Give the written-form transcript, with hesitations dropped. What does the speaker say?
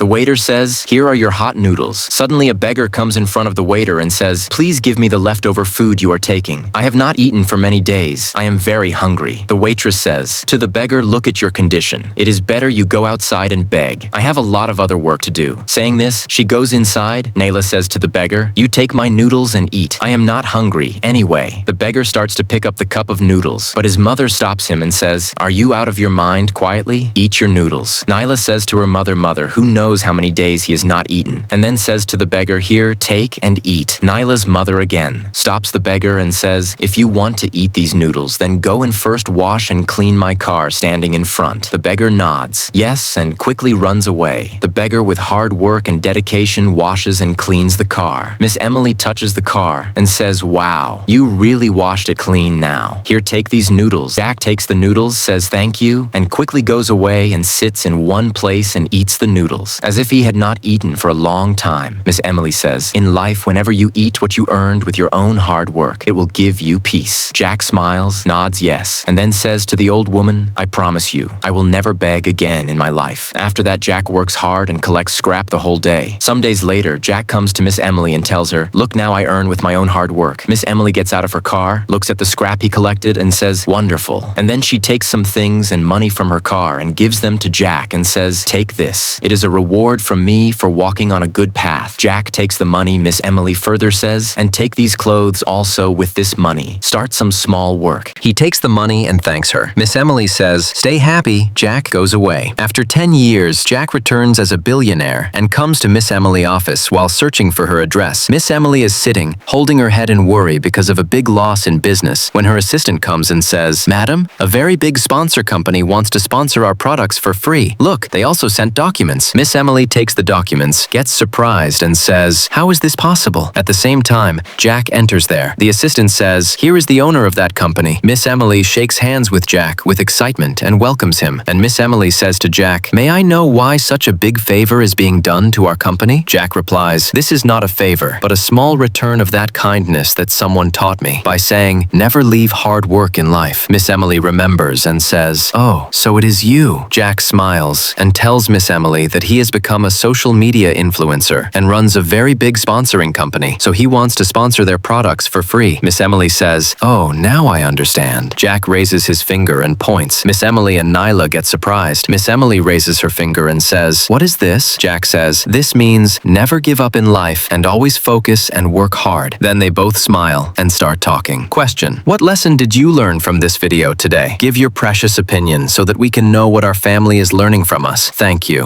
The waiter says, "Here are your hot noodles." Suddenly a beggar comes in front of the waiter and says, "Please give me the leftover food you are taking. I have not eaten for many days. I am very hungry." The waitress says to the beggar, "Look at your condition. It is better you go outside and beg. I have a lot of other work to do." Saying this, she goes inside. Nayla says to the beggar, "You take my noodles and eat. I am not hungry anyway." The beggar starts to pick up the cup of noodles, but his mother stops him and says, "Are you out of your mind? Quietly, eat your noodles." Nayla says to her mother, "Who knows how many days he has not eaten?" And then says to the beggar, "Here, take and eat." Nyla's mother again stops the beggar and says, "If you want to eat these noodles, then go and first wash and clean my car standing in front." The beggar nods, yes, and quickly runs away. The beggar, with hard work and dedication, washes and cleans the car. Miss Emily touches the car and says, "Wow, you really washed it clean now. Here, take these noodles." Jack takes the noodles, says thank you, and quickly goes away and sits in one place and eats the noodles, as if he had not eaten for a long time. Miss Emily says, "In life, whenever you eat what you earned with your own hard work, it will give you peace." Jack smiles, nods yes, and then says to the old woman, "I promise you, I will never beg again in my life." After that, Jack works hard and collects scrap the whole day. Some days later, Jack comes to Miss Emily and tells her, "Look, now I earn with my own hard work." Miss Emily gets out of her car, looks at the scrap he collected, and says, "Wonderful." And then she takes some things and money from her car and gives them to Jack and says, "Take this. It is a reward from me for walking on a good path." Jack takes the money, Miss Emily further says, "And take these clothes also with this money. Start some small work." He takes the money and thanks her. Miss Emily says, "Stay happy." Jack goes away. After 10 years, Jack returns as a billionaire and comes to Miss Emily's office while searching for her address. Miss Emily is sitting, holding her head in worry because of a big loss in business, when her assistant comes and says, "Madam, a very big sponsor company wants to sponsor our products for free. Look, they also sent documents." Miss Emily takes the documents, gets surprised, and says, "How is this possible?" At the same time, Jack enters there. The assistant says, "Here is the owner of that company." Miss Emily shakes hands with Jack with excitement and welcomes him. And Miss Emily says to Jack, "May I know why such a big favor is being done to our company?" Jack replies, "This is not a favor, but a small return of that kindness that someone taught me by saying, never leave hard work in life." Miss Emily remembers and says, "Oh, so it is you." Jack smiles and tells Miss Emily that he has become a social media influencer and runs a very big sponsoring company, so he wants to sponsor their products for free. Miss Emily says, "Oh, now I understand." Jack raises his finger and points. Miss Emily and Nyla get surprised. Miss Emily raises her finger and says, "What is this?" Jack says, "This means never give up in life and always focus and work hard." Then they both smile and start talking. Question: what lesson did you learn from this video today? Give your precious opinion so that we can know what our family is learning from us. Thank you.